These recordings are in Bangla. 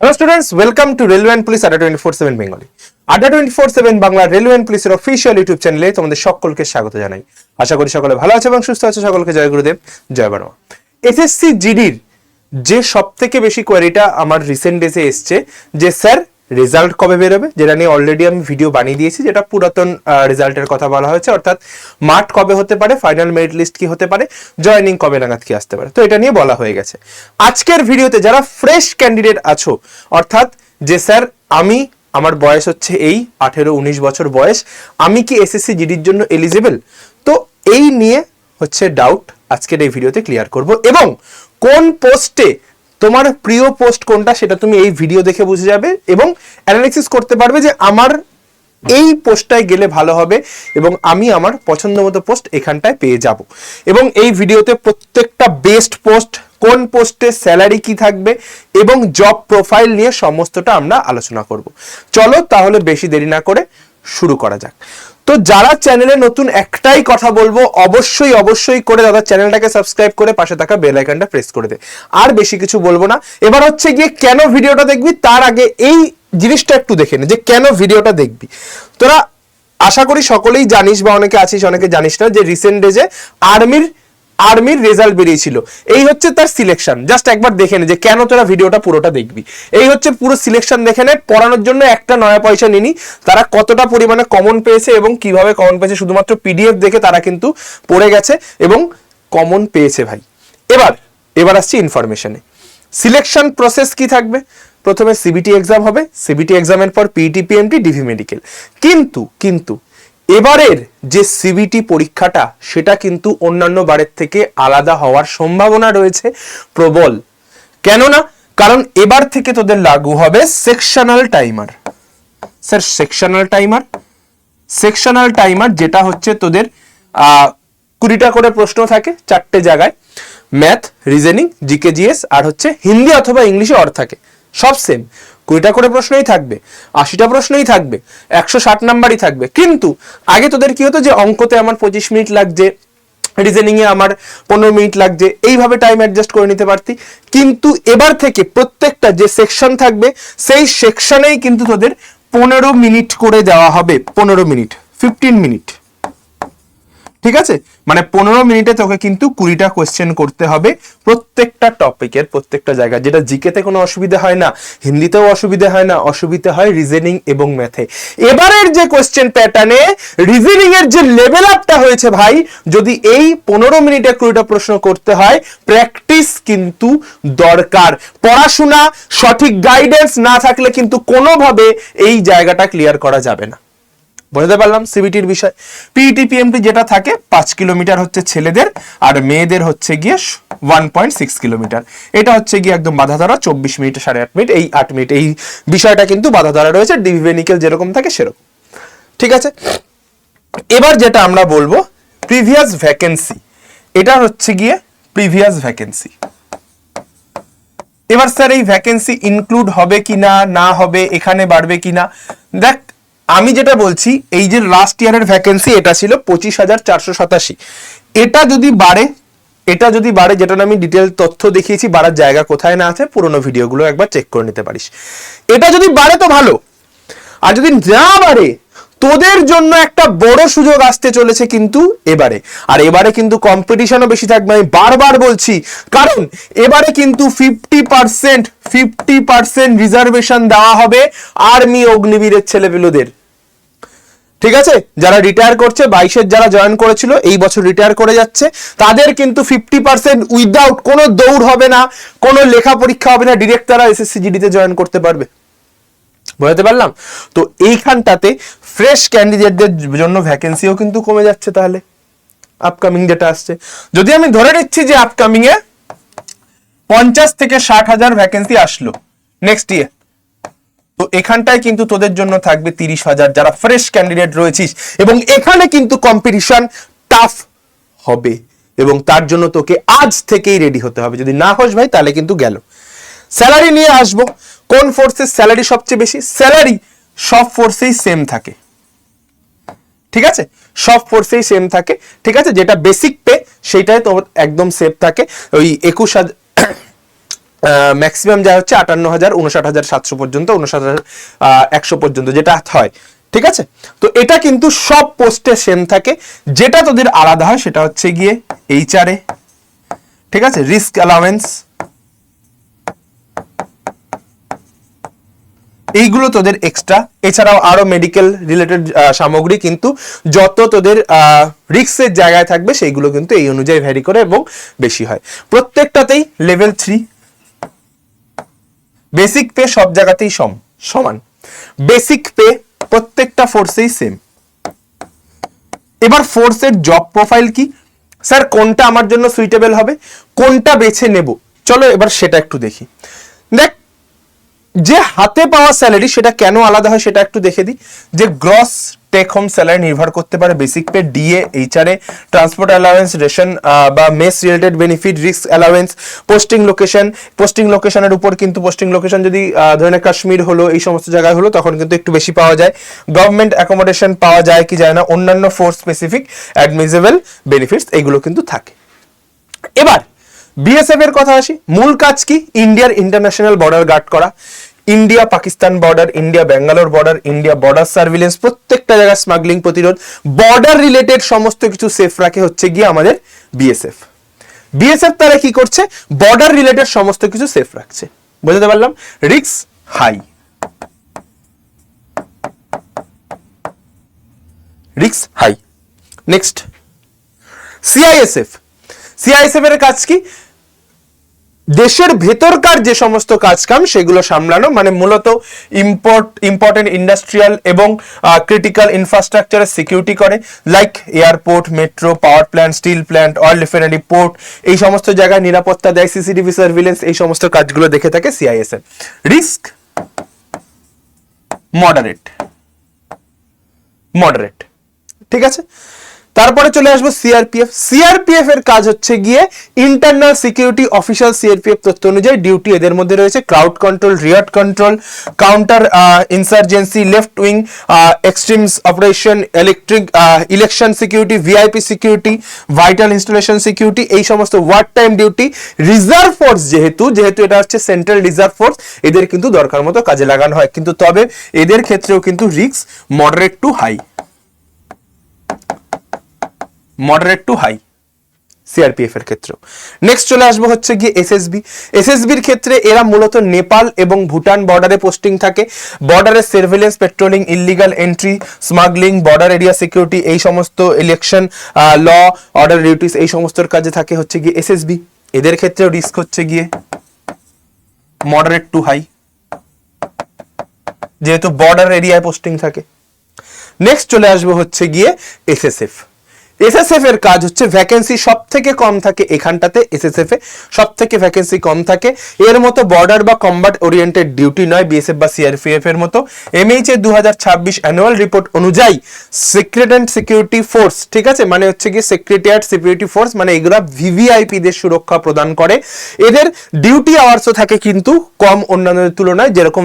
Hello students, welcome to railway and police আড্ডা 24/7 বেঙ্গলি। আড্ডা 24/7 বাংলা রেলওয়ে অ্যান্ড পুলিশের অফিসিয়াল ইউটিউব চ্যানেলে তোমাদের সকলকে স্বাগত জানাই। আশা করি সকলে ভালো আছে এবং সুস্থ আছে। সকলকে জয় গুরুদেব, জয় বর্মা। এসএসসি জিডির যে সব থেকে বেশি কোয়ারিটা আমার রিসেন্ট ডেজে এসছে যে স্যার রেজাল্ট কবে বেরোবে, যেটা নিয়ে অলরেডি আমি ভিডিও বানিয়ে দিয়েছি, যেটা পুরাতন রেজাল্টের কথা বলা হয়েছে, অর্থাৎ মার্ট কবে হতে পারে, ফাইনাল মেরিট লিস্ট কি হতে পারে, জয়নিং কবে নাগাদ কি আসতে পারে, তো এটা নিয়ে বলা হয়ে গেছে। আজকের ভিডিওতে যারা ফ্রেশ ক্যান্ডিডেট আছো, অর্থাৎ যে স্যার আমার বয়স হচ্ছে এই 18-19 বছর বয়স, আমি কি এসএসসি জিডির জন্য এলিজিবল, তো এই নিয়ে হচ্ছে ডাউট আজকের এই ভিডিওতে ক্লিয়ার করব। এবং কোন পোস্টে তোমার প্রিয় পোস্ট কোনটা সেটা তুমি এই ভিডিও দেখে বুঝে যাবে এবং অ্যানালিসিস করতে পারবে যে আমার এই পোস্টটায় গেলে ভালো হবে এবং আমি আমার পছন্দ মতো পোস্ট এখানটায় পেয়ে যাব। এবং এই ভিডিওতে প্রত্যেকটা বেস্ট পোস্ট, কোন পোস্টে স্যালারি কি থাকবে এবং জব প্রোফাইল নিয়ে সমস্তটা আমরা আলোচনা করব। চলো তাহলে বেশি দেরি না করে শুরু করা যাক। তো যারা চ্যানেলে নতুন একটাই কথা বলবো, অবশ্যই করে দাদা চ্যানেলটাকে সাবস্ক্রাইব করে পাশে থাকা বেল আইকনটা প্রেস করে দে। আর বেশি কিছু বলবো না। এবার হচ্ছে গিয়ে কেন ভিডিওটা দেখবি, তার আগে এই জিনিসটা একটু দেখে নে যে কেন ভিডিওটা দেখবি। তোরা আশা করি সকলেই জানিস বা অনেকে আছিস, অনেকে জানিস না, যে রিসেন্ট ডেজে আর্মির রেজাল্ট বেরিয়েছিল। এই হচ্ছে তার সিলেকশন। জাস্ট একবার দেখে নে যে কেন তোরা ভিডিওটা পুরোটা দেখবি। এই হচ্ছে পুরো সিলেকশন দেখে নে। পড়ানোর জন্য একটা নয়া পয়সা নিনি। তারা কতটা পরিমাণে কমন পেয়েছে এবং কিভাবে কমন পেয়েছে শুধুমাত্র পিডিএফ দেখে তারা কিন্তু পড়ে গেছে এবং কমন পেয়েছে ভাই। এবার আসছি ইনফরমেশনে। সিলেকশন প্রসেস কি থাকবে? প্রথমে সিবিটি এক্সাম হবে, সিবিটি এক্সামের পর পিইটি, পিএমটি, ডিভি মেডিকেল। কিন্তু এবারের যে সিবিটি পরীক্ষাটা সেটা কিন্তু অন্যান্য বারের থেকে আলাদা হওয়ার সম্ভাবনা রয়েছে প্রবল। কেননা কারণ এবার থেকে তোদের লাগু হবে sectional timer. Sir sectional timer যেটা হচ্ছে তোদের 20টা করে প্রশ্ন থাকে 4টে জায়গায়। ম্যাথ, রিজনিং, জিকে, জিএস আর হচ্ছে হিন্দি অথবা ইংলিশে অর থাকে, সব সেম। 20টা করে প্রশ্নই থাকবে, 80টা প্রশ্নই থাকবে, 160 নাম্বারই থাকবে। কিন্তু আগে তোদের কি হতো যে অঙ্কতে আমার 25 মিনিট লাগছে, রিজনিং এ আমার 15 মিনিট লাগছে, এইভাবে টাইম অ্যাডজাস্ট করে নিতে পারতি। কিন্তু এবার থেকে প্রত্যেকটা যে সেকশন থাকবে সেই সেকশনেই কিন্তু তোদের 15 মিনিট করে দেওয়া হবে। 15 মিনিট, 15 মিনিট, ঠিক আছে? মানে 15 মিনিটে তোকে কিন্তু 20টা কোয়েশ্চেন করতে হবে প্রত্যেকটা টপিকের, প্রত্যেকটা জায়গা। যেটা জিকেতে কোনো অসুবিধা হয় না, হিন্দিতেও অসুবিধা হয় না, অসুবিধা হয় রিজনিং এবং ম্যাথে। এবারের যে কোয়েশ্চেন প্যাটার্নে রিজনিং এর যে লেভেল আপটা হয়েছে ভাই, যদি এই 15 মিনিটে 20টা প্রশ্ন করতে হয়, প্র্যাকটিস কিন্তু দরকার। পড়াশোনা, সঠিক গাইডেন্স না থাকলে কিন্তু কোনোভাবে এই জায়গাটা ক্লিয়ার করা যাবে না। বুঝতে পারলাম সিবিটির বিষয়। পিইটি, পিএমটি যেটা থাকে 5 কিলোমিটার হচ্ছে ছেলেদের আর মেয়েদের হচ্ছে গিয়ে 1.6 কিলোমিটার। এটা হচ্ছে গিয়ে একদম বাধা ধরা 24 মিনিট, 8.5 মিনিট, এই 8 মিনিট, এই বিষয়টা কিন্তু বাধা ধরা রয়েছে। ডিভি মেডিকেল যেরকম থাকে সেরকম, ঠিক আছে? এবার যেটা আমরা বলবো প্রিভিয়াস ভ্যাকেন্সি, এটা হচ্ছে গিয়ে প্রিভিয়াস ভ্যাকেন্সি। এবার স্যার এই ভ্যাকেন্সি ইনক্লুড হবে কিনা, না হবে, এখানে বাড়বে কিনা। দেখ, আমি যেটা বলছি, এই যে লাস্ট ইয়ারের ভ্যাকেন্সি এটা ছিল 25,487। এটা যদি বাড়ে, যেটা আমি ডিটেল তথ্য দেখিয়েছি, বাড়ার জায়গা কোথায় না আছে পুরোনো ভিডিওগুলো একবার চেক করে নিতে পারিস। এটা যদি বাড়ে তো ভালো, আর যদি না বাড়ে তোদের জন্য একটা বড় সুযোগ আসতে চলেছে কিন্তু এবারে কিন্তু কম্পিটিশনও বেশি থাকবে। আমি বারবার বলছি, কারণ এবারে কিন্তু 50% রিজার্ভেশন দেওয়া হবে আর্মি অগ্নিবীরের ছেলেপিলেদের, ঠিক আছে? যারা রিটায়ার করছে, 22-এর যারা জয়েন করেছিল এই বছর রিটায়ার করে যাচ্ছে, তাদের কিন্তু 50% উইদাউট কোনো দৌড় হবে না, কোনো লেখা পরীক্ষা হবে না, ডিরেক্ট তারা এসএসসি জিডিতে জয়েন করতে পারবে। বুঝতে পারলাম? তো এইখানটাতে ফ্রেশ ক্যান্ডিডেটদের জন্য ভ্যাকেন্সিও কিন্তু কমে যাচ্ছে। তাহলে আপকামিং যেটা আসছে, যদি আমি ধরে নিচ্ছি যে আপকামিং এ 50 থেকে 60,000 ভ্যাকেন্সি আসলো নেক্সট ইয়ার, তো এখানটায় কিন্তু তোদের জন্য থাকবে 30,000 যারা ফ্রেশ ক্যান্ডিডেট রয়েছিস। এবং এখানে কিন্তু কম্পিটিশন টাফ হবে এবং তার জন্য তোকে আজ থেকেই রেডি হতে হবে। যদি না হোস ভাই তাহলে কিন্তু গেল। স্যালারি নিয়ে আসবো। কোন ফোর্সের স্যালারি সবচেয়ে বেশি? স্যালারি সব ফোর্সেই সেম থাকে, ঠিক আছে? সব ফোর্সেই সেম থাকে, ঠিক আছে? যেটা বেসিক পে সেইটাই তো একদম সেম থাকে, ওই ম্যাক্সিমাম যা হচ্ছে 58,000, 59,700 পর্যন্ত, 59,100 পর্যন্ত যেটা হয়, ঠিক আছে। তো এটা কিন্তু সব পোস্টে সেম থাকে। যেটা তোদের আলাদা হয় সেটা হচ্ছে গিয়ে এইচআরএ, ঠিক আছে, রিস্ক অ্যালাউয়েন্স, এইগুলো তোদের এক্সট্রা। এছাড়াও আরো মেডিকেল রিলেটেড সামগ্রী কিন্তু যত তোদের রিস্কের জায়গায় থাকবে সেইগুলো কিন্তু এই অনুযায়ী ভ্যারি করে এবং বেশি হয়। প্রত্যেকটাতেই লেভেল 3 বেসিক পে সব জায়গাতেই সমান। বেসিক পে প্রত্যেকটা ফোর্সেই সেম। এবার ফোর্সের জব প্রোফাইল কি, স্যার কোনটা আমার জন্য সুইটেবল হবে, কোনটা বেছে নেব, চলো এবার সেটা একটু দেখি। দেখ, যে হাতে পাওয়া স্যালারি সেটা কেন আলাদা হয় সেটা একটু দেখে দিই। যে গ্রস টেক হোম স্যালারি নির্ভর করতে পারে basic pay, DA, HRA, transport allowance, ration বা mess related benefit, risk allowance, posting লোকেশনের উপর কিন্তু পোস্টিং লোকেশন যদি ধরে নে কাশ্মীর হলো, এই সমস্ত জায়গায় হলো, তখন কিন্তু একটু বেশি পাওয়া যায়। গভর্নমেন্ট অ্যাকোমোডেশন পাওয়া যায় কি যায় না, অন্যান্য ফোর্স স্পেসিফিক অ্যাডমিসেবল বেনিফিটস এগুলো কিন্তু থাকে। এবার বিএসএফ এর কথা আসি। মূল কাজ কি, ইন্ডিয়ার ইন্টারন্যাশনাল বর্ডার গার্ড করা, India Pakistan border, India Bangalore border, India border surveillance, প্রত্যেকটা জায়গায় স্মাগলিং প্রতিরোধ, বর্ডার রিলেটেড সমস্ত কিছু সেফ রাখে হচ্ছে গিয়ে আমাদের বিএসএফ। বিএসএফ তারা কি করছে, বর্ডার রিলেটেড সমস্ত কিছু সেফ রাখছে। বুঝতে পারলাম, risk high, risk high. Next CISF. CISF এর কাজ কি, দেশের ভেতরকার যে সমস্ত কাজকাম সেগুলো সামলানো, মানে মূলত ইম্পর্টেন্ট ইন্ডাস্ট্রিয়াল এবং ক্রিটিক্যাল ইনফ্রাস্ট্রাকচারের সিকিউরিটি করে, like airport, metro, power plant, steel plant, oil refinery, port, এই সমস্ত জায়গায় নিরাপত্তা দেয়, সিসিটিভি সার্ভিলেন্স, এই সমস্ত কাজগুলো দেখে থাকে সিআইএসএফ। রিস্ক মডারেট, ঠিক আছে। তারপরে চলে আসবো সিআরপিএফ। সিআরপিএফ এর কাজ হচ্ছে গিয়ে ইন্টারনাল সিকিউরিটি অফিসার। সিআরপিএফ তথ্য অনুযায়ী ডিউটি এদের মধ্যে রয়েছে crowd control, riot control, counter insurgency, left wing extremes operation, election security, VIP security, vital installation security, এই সমস্ত ward time duty. Reserve force যেহেতু এটা হচ্ছে সেন্ট্রাল রিজার্ভ ফোর্স, এদের কিন্তু দরকার মতো কাজে লাগানো হয়, কিন্তু তবে এদের ক্ষেত্রেও কিন্তু risk moderate to high CRPF এর ক্ষেত্রে। নেক্সট চলে আসবো হচ্ছে গিয়ে এসএসবি। এসএসবির ক্ষেত্রে এরা মূলত নেপাল এবং ভুটান বর্ডারে পোস্টিং থাকে। বর্ডারে surveillance, patrolling, illegal entry, smuggling, border area security, এই সমস্ত ইলেকশন, ল অর্ডার ডিউটিস, এই সমস্ত কাজে থাকে হচ্ছে গিয়ে এসএসবি। এদের ক্ষেত্রেও রিস্ক হচ্ছে গিয়ে মডারেট টু হাই, যেহেতু বর্ডার এরিয়ায় পোস্টিং থাকে। নেক্সট চলে আসবো হচ্ছে গিয়ে এসএসএফ। এসএসএফ এর কাজ হচ্ছে ভ্যাকেন্সি সব থেকে কম থাকে এখানটাতে, এসএসএফ এ সব থেকে ভ্যাকেন্সি কম থাকে। এর মতো বর্ডার বা কম্বাট ওরিয়েন্টেড ডিউটি নয় বিএসএফ বা সিআরপিএফ এর মতো। এমএইচ এর 2026 অ্যানুয়াল রিপোর্ট অনুযায়ী সেক্রেটারিয়েট সিকিউরিটি ফোর্স, ঠিক আছে, মানে হচ্ছে কি সেক্রেটারিয়েট সিকিউরিটি ফোর্স, মানে এগুলা ভিভিআইপি দের সুরক্ষা প্রদান করে। এদের ডিউটি আওয়ার্সও থাকে কিন্তু কম অন্যান্যদের তুলনায়। যেরকম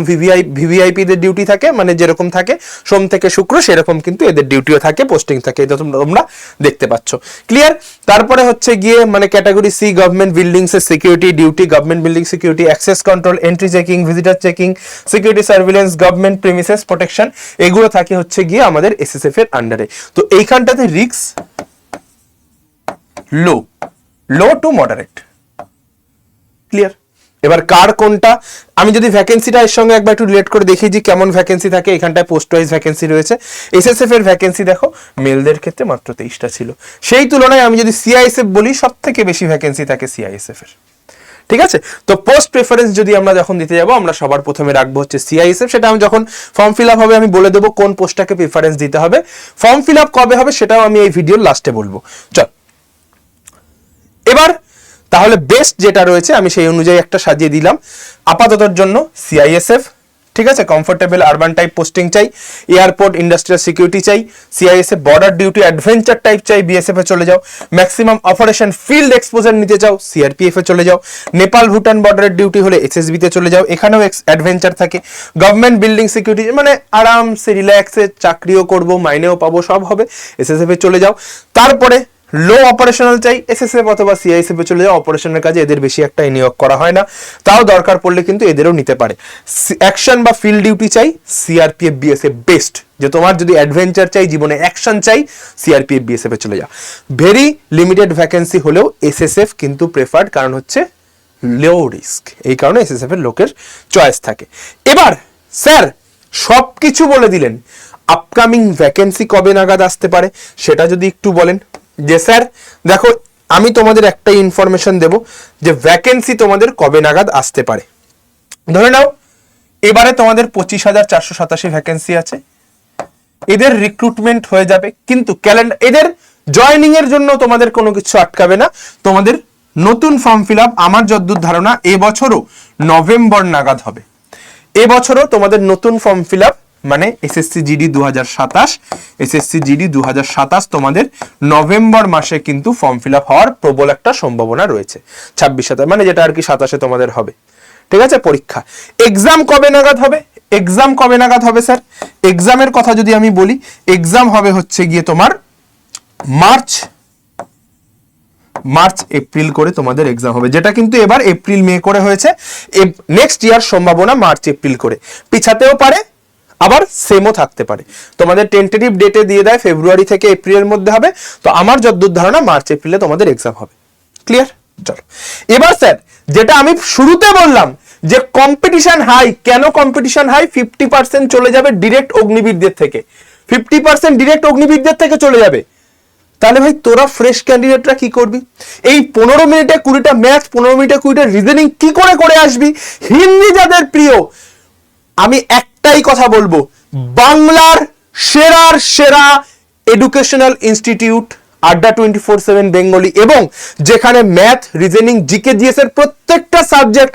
ভিভিআইপি দের ডিউটি থাকে, মানে যেরকম থাকে সোম থেকে শুক্র, সেরকম কিন্তু এদের ডিউটিও থাকে, পোস্টিং থাকে, এটা তোমরা দেখতে পাচ্ছ। ক্লিয়ার? তারপরে হচ্ছে গিয়ে মানে ক্যাটাগরি সি, গভর্নমেন্ট বিল্ডিংস এর security duty, government building security, access control, entry checking, visitor checking, security surveillance, government premises protection, এগুলো থাকে হচ্ছে গিয়ে আমাদের এসএসএফ এর আন্ডারে। তো এইখানটাতে risk low to moderate. Clear? এবার কার কোনটা, আমি যদি ভ্যাকেন্সিটা এর সঙ্গে একবার একটু রিলেট করে দেখি যে কেমন ভ্যাকেন্সি থাকে। এখানটায় পোস্ট ওয়াইজ ভ্যাকেন্সি রয়েছে। এসএসএফ এর ভ্যাকেন্সি দেখো, মেলদের ক্ষেত্রে মাত্র 23টা ছিল। সেই তুলনায় আমি যদি সিআইএসএফ বলি, সব থেকে বেশি ভ্যাকেন্সি থাকে সিআইএসএফ এর। ঠিক আছে? তো পোস্ট প্রেফারেন্স যদি আমরা যখন দিতে যাব, আমরা সবার প্রথমে রাখবো হচ্ছে সিআইএসএফ। সেটা আমি যখন ফর্ম ফিল আপ হবে আমি বলে দেবো কোন পোস্টটাকে প্রেফারেন্স দিতে হবে। ফর্ম ফিল আপ কবে হবে সেটাও আমি এই ভিডিওর লাস্টে বলবো। চল এবার তাহলে বেস্ট যেটা রয়েছে আমি সেই অনুযায়ী একটা সাজিয়ে দিলাম। আপাততর জন্য সিআইএসএফ, ঠিক আছে, কমফোর্টেবল আরবান টাইপ পোস্টিং চাই, এয়ারপোর্ট ইন্ডাস্ট্রিয়াল সিকিউরিটি চাই, CISF border duty adventure type চাই, বিএসএফ এ চলে যাও, ম্যাক্সিমাম অপারেশন ফিল্ড এক্সপোজার নিতে চাও, সিআরপিএফ এ চলে যাও, নেপাল ভুটান বর্ডারের ডিউটি হলে এসএসবি তে চলে যাও, এখানেও অ্যাডভেঞ্চার থাকে, গভর্নমেন্ট বিল্ডিং সিকিউরিটি মানে আরামসে রিল্যাক্সে চাকরিও করব, মাইনেও পাবো, সব হবে, এসএসএফ এ চলে যাও। তারপরে লো অপারেশনাল চাই, এসএসএফ অথবা সিআইএসএফ এ চলে যাও, অপারেশনের কাজে এদের বেশি একটা নিয়োগ করা হয় না, তাও দরকার পড়লে কিন্তু এদেরও নিতে পারে। অ্যাকশন বা ফিল্ড ডিউটি চাই, সিআরপিএফ বিএসএফ বেস্ট। যে তোমার যদি অ্যাডভেঞ্চার চাই, জীবনে অ্যাকশন চাই, সিআরপিএফ বিএসএফ এ চলে যাও। ভেরি লিমিটেড ভ্যাকেন্সি হলেও এসএসএফ কিন্তু প্রেফার্ড, কারণ হচ্ছে লো রিস্ক, এই কারণে এসএসএফ এর লোকের চয়েস থাকে। এবার স্যার সবকিছু বলে দিলেন, আপকামিং ভ্যাকেন্সি কবে নাগাদ আসতে পারে সেটা যদি একটু বলেন। যে স্যার দেখো আমি তোমাদের একটা ইনফরমেশন দেব যে ভ্যাকেন্সি তোমাদের কবে নাগাদ আসতে পারে। ধরে নাও এবারে তোমাদের 25,487 ভ্যাকেন্সি আছে, এদের রিক্রুটমেন্ট হয়ে যাবে, কিন্তু ক্যালেন্ডার এদের জয়নিং এর জন্য তোমাদের কোনো কিছু আটকাবে না। তোমাদের নতুন ফর্ম ফিল আপ আমার যতদূর ধারণা এবছরও নভেম্বর নাগাদ হবে। এবছরও তোমাদের নতুন ফর্ম ফিল আপ মানে এসএসসি জিডি 2027, এসএসসি জিডি 2027 তোমাদের নভেম্বর মাসে কিন্তু ফর্ম ফিল আপ হওয়ার প্রবল একটা সম্ভাবনা রয়েছে। 26 মানে যেটা আর কি 27 তোমাদের হবে, ঠিক আছে। পরীক্ষা এক্সাম কবে নাগাদ হবে? এক্সাম কবে নাগাদ হবে স্যার? এক্সামের কথা যদি আমি বলি, এক্সাম হবে হচ্ছে গিয়ে তোমার মার্চ এপ্রিল করে তোমাদের এক্সাম হবে, যেটা কিন্তু এবার এপ্রিল মে করে হয়েছে। নেক্সট ইয়ার সম্ভাবনা মার্চ এপ্রিল করে, পিছাতেও পারে আবার সেমও থাকতে পারে। তোমাদের টেন্টেটিভ ডেটে দিয়ে দেয় ফেব্রুয়ারি থেকে এপ্রিলের মধ্যে হবে, তো আমার যতদূর ধারণা মার্চ এপ্রিলে তোমাদের এক্সাম হবে। ক্লিয়ার? চলো এবার স্যার যেটা আমি শুরুতে বললাম যে কম্পিটিশন হাই, কেন কম্পিটিশন হাই? 50% চলে যাবে ডিরেক্ট অগ্নিবীরদের থেকে, 50% ডিরেক্ট অগ্নিবীরদের থেকে চলে যাবে। তাহলে ভাই তোরা ফ্রেশ ক্যান্ডিডেটরা কি করবি? এই 15 মিনিটে 20টা ম্যাথ, 15 মিনিটে 20টা রিজনিং কি করে আসবি? হিন্দি যাদের প্রিয়, আমি একটাই কথা বলবো, বাংলার সেরা এডুকেশনাল ইনস্টিটিউট আড্ডা 24/7 বেঙ্গলি, এবং যেখানে ম্যাথ, রিজনিং, জিকে, জিএস এর প্রত্যেকটা সাবজেক্ট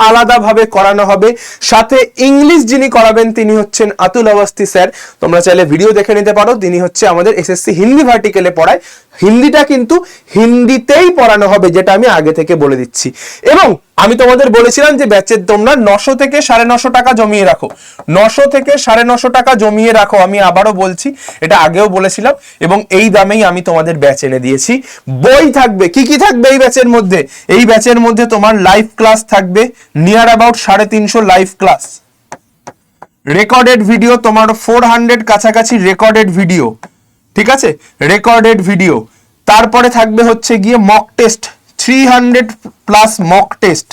আলাদা ভাবে করানো হবে। সাথে ইংলিশ যিনি করাবেন তিনি হচ্ছেন আতুল আওয়াস্তি স্যার, তোমরা চাইলে ভিডিও দেখে নিতে পারো। তিনি হচ্ছে আমাদের এসএসসি হিন্দি ভার্টিকেলে পড়ায়, হিন্দিটা কিন্তু হিন্দিতেই পড়ানো হবে, যেটা আমি আগে থেকে বলে দিচ্ছি। এবং আমি তোমাদের বলেছিলাম যে ব্যাচের তোমরা 900 থেকে 950 টাকা জমিয়ে রাখো, 900 থেকে 950 টাকা জমিয়ে রাখো। আমি আবারও বলছি, এটা আগেও বলেছিলাম, এবং এই দামেই আমি তোমাদের ব্যাচ এনে দিয়েছি। বই থাকবে, কি থাকবে এই ব্যাচের মধ্যে? এই ব্যাচের মধ্যে তোমার লাইভ ক্লাস থাকবে, near about 350 live class, recorded video তোমার 400 কাছাকাছি রেকর্ডেড ভিডিও, ঠিক আছে, রেকর্ডেড ভিডিও। তারপরে থাকবে হচ্ছে গিয়ে মক টেস্ট, 300+ মক টেস্ট।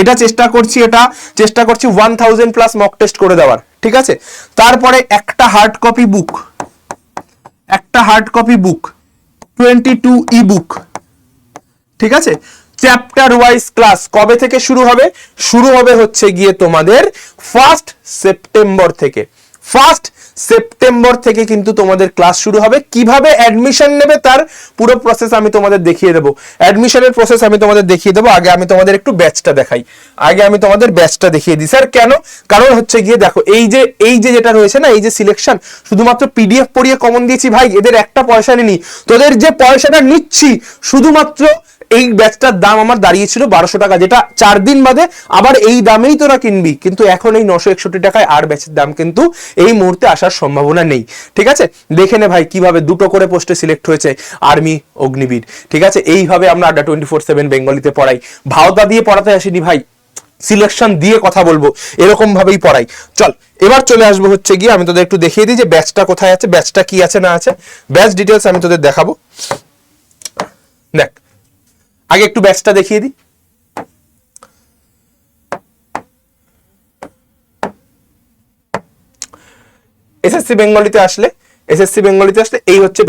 এটা চেষ্টা করছি 1000+ মক টেস্ট করে দেওয়ার, ঠিক আছে। তারপরে একটা হার্ড কপি বুক, 22 ই বুক, ঠিক আছে। চ্যাপ্টার ওয়াইজ ক্লাস কবে থেকে শুরু হবে? শুরু হবে হচ্ছে গিয়ে তোমাদের 1 সেপ্টেম্বর থেকে। 1 সেপ্টেম্বর থেকে কিন্তু তোমাদের ক্লাস শুরু হবে। কিভাবে অ্যাডমিশন নেবে তার পুরো প্রসেস আমি তোমাদের দেখিয়ে দেবো। অ্যাডমিশনের প্রসেস আমি তোমাদের দেখিয়ে দেবো। আগে আমি তোমাদের একটু ব্যাচটা দেখাই, দেখিয়ে দিই স্যার। কেন? কারণ হচ্ছে গিয়ে দেখো, এই যে যেটা রয়েছে না, এই যে সিলেকশন, শুধুমাত্র পিডিএফ পড়িয়ে কমন দিয়েছি ভাই, এদের একটা পয়সা নিনি। তোদের যে পয়সাটা নিচ্ছি শুধুমাত্র এই ব্যাচটার দাম আমার দাঁড়িয়েছিল 1200 টাকা, যেটা 4 দিন বাদে আবার এই দামেই তোরা কিনবি, কিন্তু এখন এই 961 টাকায় আর ব্যাচের দাম কিন্তু এই মুহূর্তে আসার সম্ভাবনা নেই, ঠিক আছে। দেখে নে ভাই কিভাবে 2টো করে পোস্টে সিলেক্ট হয়েছে আর্মি, অগ্নিবীর, ঠিক আছে। এইভাবে আমরা আড্ডা 24/7 বেঙ্গলিতে পড়াই, ভাওতা দিয়ে পড়াতে আসিনি ভাই, সিলেকশন দিয়ে কথা বলবো, এরকম ভাবেই পড়াই। চল এবার চলে আসবো হচ্ছে গিয়ে, আমি তোদের একটু দেখিয়ে দিই যে ব্যাচটা কোথায় আছে, ব্যাচটা কি আছে না আছে, ব্যাচ ডিটেলস আমি তোদের দেখাবো। দেখ আগে একটু ব্যাচটা দেখিয়ে দিই। এসএসসি বেঙ্গলিতে আসলে এই হচ্ছে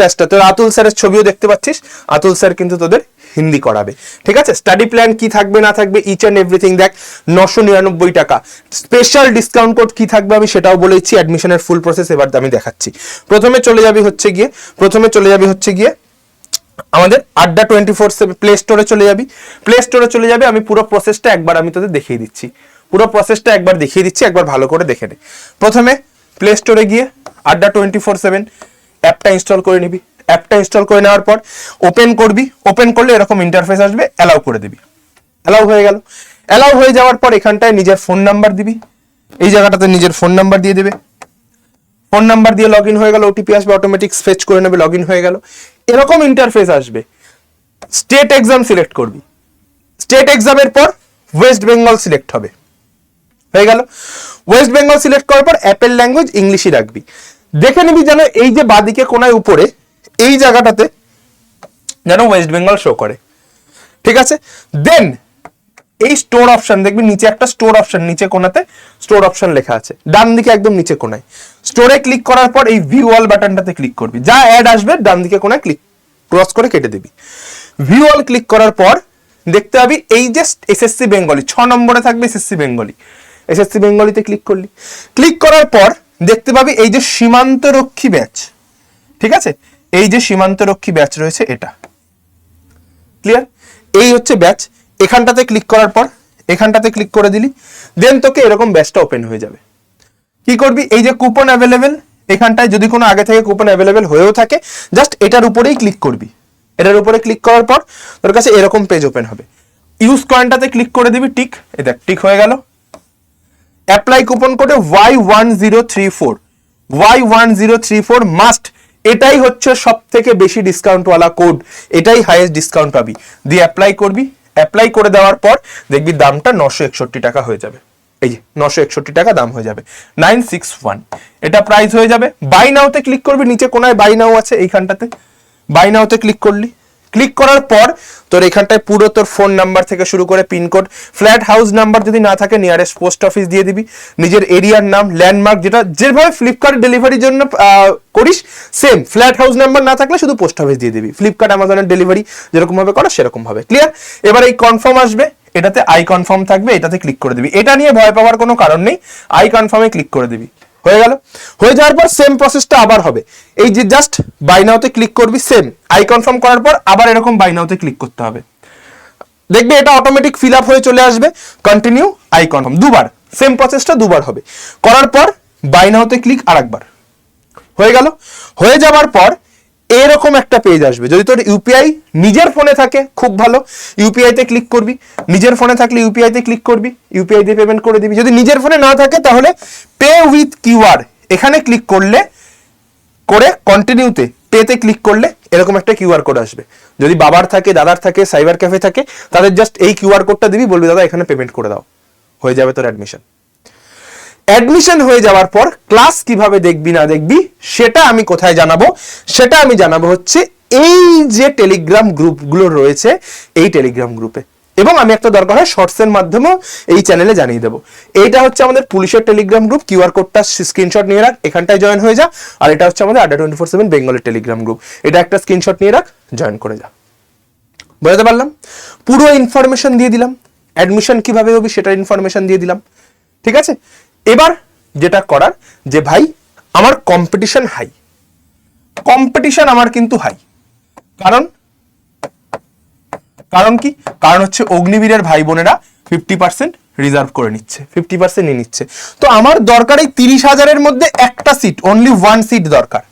ব্যাচটা, তোর আতুল স্যারের ছবিও দেখতে পাচ্ছিস। আতুল স্যার কিন্তু তোদের হিন্দি করাবে, ঠিক আছে। স্টাডি প্ল্যান কি থাকবে না থাকবে, ইচ অ্যান্ড এভরিথিং দেখ। 999 টাকা স্পেশাল ডিসকাউন্ট কোড কি থাকবে আমি সেটাও বলেছি। অ্যাডমিশনের ফুল প্রসেস এবার আমি দেখাচ্ছি। প্রথমে চলে যাবি হচ্ছে গিয়ে আমাদের আড্ডা 24/7 প্লে স্টোরে চলে যাবে। আমি পুরো প্রসেসটা একবার আমি তোদের দেখিয়ে দিচ্ছি, একবার ভালো করে দেখে নে। প্রথমে প্লে স্টোরে গিয়ে আড্ডা 24/7 অ্যাপটা ইনস্টল করে নিবি। অ্যাপটা ইনস্টল করে নেওয়ার পর ওপেন করবি। ওপেন করলে এরকম ইন্টারফেস আসবে, অ্যালাউ করে দিবি। অ্যালাউ হয়ে গেল। অ্যালাউ হয়ে যাওয়ার পর এখানটায় নিজের ফোন নাম্বার দিবি, এই জায়গাটাতে নিজের ফোন নাম্বার দিয়ে দেবে। ফোন নাম্বার দিয়ে লগ ইন হয়ে গেল, ওটিপি আসবে, অটোমেটিক ফেচ করে নেবে, লগ ইন হয়ে গেল। এরকম ইন্টারফেস আসবে। স্টেট এক্সাম সিলেক্ট করবি, স্টেট এক্সামের পর ওয়েস্ট বেঙ্গল সিলেক্ট হবে, হয়ে গেল। ওয়েস্ট বেঙ্গল সিলেক্ট করার পর অ্যাপেল ল্যাঙ্গুয়েজ ইংলিশই রাখবি। দেখে নিবি যেন এই যে বাঁদিকে কোনায় উপরে এই জায়গাটাতে যেন ওয়েস্ট বেঙ্গল শো করে, ঠিক আছে। দেন এই স্টোর অপশন দেখবি, নিচে একটা স্টোর অপশন, নিচে কোনাতে স্টোর অপশন লেখা আছে, ডান দিকে একদম নিচে কোনায়। স্টোরে ক্লিক করার পর এই ভিউ অল বাটনটাতে ক্লিক করবি, যা অ্যাড আসবে ডান দিকে কোনায় ক্লিক ক্রস করে কেটে দিবি। ভিউ অল ক্লিক করার পর দেখতে পাবি এই যে এসএসসি বেঙ্গলি 6 নম্বরে থাকবে, এসএসসি বেঙ্গলি। এসএসসি বেঙ্গলিতে ক্লিক করলি, ক্লিক করার পর দেখতে পাবি এই যে সীমান্তরক্ষী ব্যাচ, ঠিক আছে, এই যে সীমান্তরক্ষী ব্যাচ রয়েছে এটা, ক্লিয়ার, এই হচ্ছে ব্যাচ। এখানটাতে ক্লিক করার পর এখানটাতে ক্লিক করে দিলি, দেন তোকে এরকম ব্যাচটা ওপেন হয়ে যাবে। কি করবি, এই যে কুপন অ্যাভেলেবেল, এখানটায় যদি কোনো আগে থেকে কুপন অ্যাভেলেবেল হয়েও থাকে, জাস্ট এটার উপরেই ক্লিক করবি। এটার উপরে ক্লিক করার পর তোর কাছে এরকম পেজ ওপেন হবে। ইউজ কয়েনটাতে ক্লিক করে দিবি, টিক, এই দেখ টিক হয়ে গেল। অ্যাপ্লাই কুপন কোডে Y1034, Y1034 মাস্ট, এটাই হচ্ছে সব থেকে বেশি ডিসকাউন্ট ওয়ালা কোড, এটাই হাইয়েস্ট ডিসকাউন্ট পাবি। দিয়ে অ্যাপ্লাই করবি, অ্যাপ্লাই করে দেওয়ার পর দেখবি দামটা 961 টাকা হয়ে যাবে। এই যে 961 টাকা দাম হয়ে যাবে, 961 এটা প্রাইস হয়ে যাবে। বাই নাওতে ক্লিক করবি, নিচে কোনায় বাই নাও আছে, এইখানটাতে বাই নাওতে ক্লিক করলি। ক্লিক করার পর তোর এখানটায় পুরো তোর ফোন নাম্বার থেকে শুরু করে পিনকোড, ফ্ল্যাট হাউস নাম্বার যদি না থাকে নিয়ারেস্ট পোস্ট অফিস দিয়ে দিবি, নিজের এরিয়ার নাম, ল্যান্ডমার্ক, যেটা যেভাবে ফ্লিপকার্ট ডেলিভারির জন্য করিস সেম, ফ্ল্যাট হাউস নাম্বার না থাকলে শুধু পোস্ট অফিস দিয়ে দিবি, ফ্লিপকার্ট অ্যামাজনের ডেলিভারি যেরকম ভাবে করা সেরকম ভাবে, ক্লিয়ার। এবার এই কনফার্ম আসবে, এটাতে আই কনফার্ম থাকবে, এটাতে ক্লিক করে দিবি। এটা নিয়ে ভয় পাওয়ার কোনো কারণ নেই, আই কনফার্মে ক্লিক করে দিবি, হয়ে গেল। হয়ে যাওয়ার পর সেম প্রসেসটা আবার হবে, এই যে জাস্ট বাই নাওতে ক্লিক করবি, সেম আই কনফার্ম করার পর আবার এরকম বাই নাওতে ক্লিক করতে হবে, দেখবি এটা অটোমেটিক ফিল আপ হয়ে চলে আসবে। কন্টিনিউ, আই কনফার্ম, দুবার সেম প্রসেসটা দুবার হবে। করার পর বাই নাওতে ক্লিক আরেকবার, হয়ে গেল। হয়ে যাওয়ার পর এরকম একটা পেজ আসবে। যদি তোর ইউপিআই নিজের ফোনে থাকে খুব ভালো, ইউপিআই তে ক্লিক করবি, নিজের ফোনে থাকলে ইউপিআই তে ক্লিক করবি, ইউপিআই দিয়ে পেমেন্ট করে দিবি। যদি নিজের ফোনে না থাকে তাহলে পে উইথ কিউআর এখানে ক্লিক করলে করে কন্টিনিউতে পেতে ক্লিক করলে এরকম একটা কিউআর কোড আসবে। যদি বাবার থাকে, দাদার থাকে, সাইবার ক্যাফে থাকে, তাদের জাস্ট এই কিউআর কোডটা দিবি, বলবি দাদা এখানে পেমেন্ট করে দাও, হয়ে যাবে তোর অ্যাডমিশন। অ্যাডমিশন হয়ে যাওয়ার পর ক্লাস কিভাবে দেখবি না দেখবি সেটা আমি কোথায় জানাবো, সেটা আমি জানাবো হচ্ছে এই যে টেলিগ্রাম গ্রুপগুলো রয়েছে এই টেলিগ্রাম গ্রুপে, এবং আমি একটা দরকার হয় শর্টসের মাধ্যমেও এই চ্যানেলে জানিয়ে দেবো। এইটা হচ্ছে আমাদের পুলিশের টেলিগ্রাম গ্রুপ, কিউআর কোডটা স্ক্রিনশট নিয়ে রাখ, এখানটায় জয়েন হয়ে যা। আর এটা হচ্ছে আমাদের আড্ডা 24/7 বেঙ্গলের টেলিগ্রাম গ্রুপ, এটা একটা স্ক্রিনশট নিয়ে রাখ, জয়েন করে যা। বুঝতে পারলাম, পুরো ইনফরমেশন দিয়ে দিলাম, অ্যাডমিশন কিভাবে হবে সেটার ইনফরমেশন দিয়ে দিলাম, ঠিক আছে। এবার যেটা করার, যে ভাই আমার কম্পিটিশন হাই, কম্পিটিশন আমার কিন্তু হাই, কারণ কারণ কি, কারণ হচ্ছে অগ্নিবীরের ভাই বোনেরা 50% রিজার্ভ করে নিচ্ছে, 50% নিয়ে নিচ্ছে। তো আমার দরকার এই 30,000-এর মধ্যে একটা সিট, অনলি 1 সিট দরকার,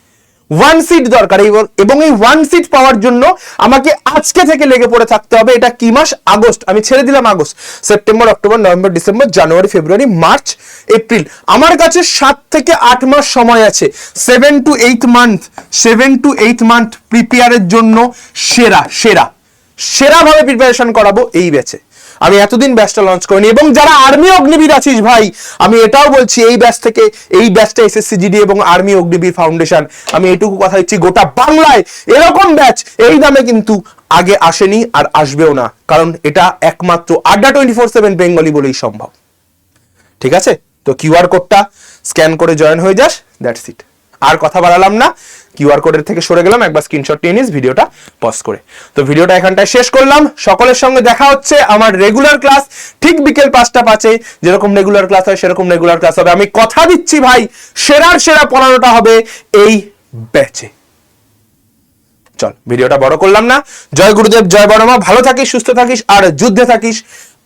1 সিট দরকার। এবং এই 1 সিট পাওয়ার জন্য আমাকে আজকে থেকে লেগে পড়ে থাকতে হবে। এটা কি মাস? আগস্ট। আমি ছেড়ে দিলাম August, September, October, November, December, January, February, March, April, আমার কাছে 7 থেকে 8 মাস সময় আছে। 7 to 8 মান্থ, 7 to 8 মান্থ প্রিপেয়ারের জন্য সেরা সেরা সেরাভাবে প্রিপারেশন করাবো এই ব্যাচে। আমি এতদিন ব্যাচটা লঞ্চ করিনি, এবং যারা আর্মি অগ্নিবীর আছিস ভাই, আমি এটাও বলছি এই ব্যাচ থেকে, এই ব্যাচটা এসএসসি জিডি এবং আর্মি অগ্নিবীর ফাউন্ডেশন, আমি এইটুকু কথা দিচ্ছি, গোটা বাংলায় এরকম ব্যাচ এই দামে কিন্তু আগে আসেনি আর আসবেও না, কারণ এটা একমাত্র আড্ডা 24/7 বেঙ্গলি বলেই সম্ভব, ঠিক আছে। তো কিউআর কোডটা স্ক্যান করে জয়েন হয়ে যাস, দ্যাটস ইট। আর কথা বাড়ালাম না, কিউআর কোডের থেকে সরে গেলাম, একবার স্ক্রিনশট নিয়ে নিস ভিডিওটা পজ করে। তো ভিডিওটা এখানটায় শেষ করলাম। সকলের সঙ্গে দেখা হচ্ছে আমার রেগুলার ক্লাস ঠিক বিকেল 5টা 5-এ, যেরকম রেগুলার ক্লাস হয় সেরকম রেগুলার ক্লাস হবে। আমি কথা দিচ্ছি ভাই, সেরার সেরা পড়ানোটা হবে এই ব্যাচে। চল ভিডিওটা বড় করলাম না। জয় গুরুদেব, জয় বড়মা, ভালো থাকিস, সুস্থ থাকিস আর যুদ্ধে থাকিস।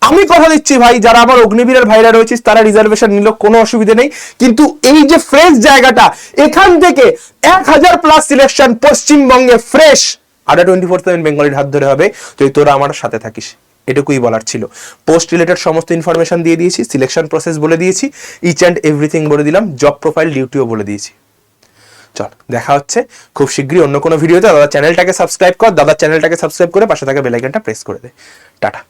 আমি কথা দিচ্ছি ভাই, যারা আমার অগ্নিবীরের ভাইরা রয়েছিস তারা রিজার্ভেশন নিল, কোনো অসুবিধা নেই, কিন্তু এই যে ফ্রেশ জায়গাটা, এখান থেকে 1000+ সিলেকশন পশ্চিমবঙ্গে ফ্রেশ আড্ডা 24/7 বেঙ্গলির হাত ধরে হবে, যদি তোরা আমার সাথে থাকিস। এটুকুই বলার ছিল। পোস্ট রিলেটেড সমস্ত ইনফরমেশন দিয়ে দিয়েছি, সিলেকশন প্রসেস বলে দিয়েছি, ইচ অ্যান্ড এভরিথিং বলে দিলাম, জব প্রোফাইল ডিউটিও বলে দিয়েছি। চল দেখা হচ্ছে খুব শীঘ্রই অন্য কোনো ভিডিওতে। দাদা চ্যানেলটাকে সাবস্ক্রাইব কর, দাদার চ্যানেলটাকে সাবস্ক্রাইব করে পাশে থাকা বেল আইকনটা প্রেস করে দে। টাটা।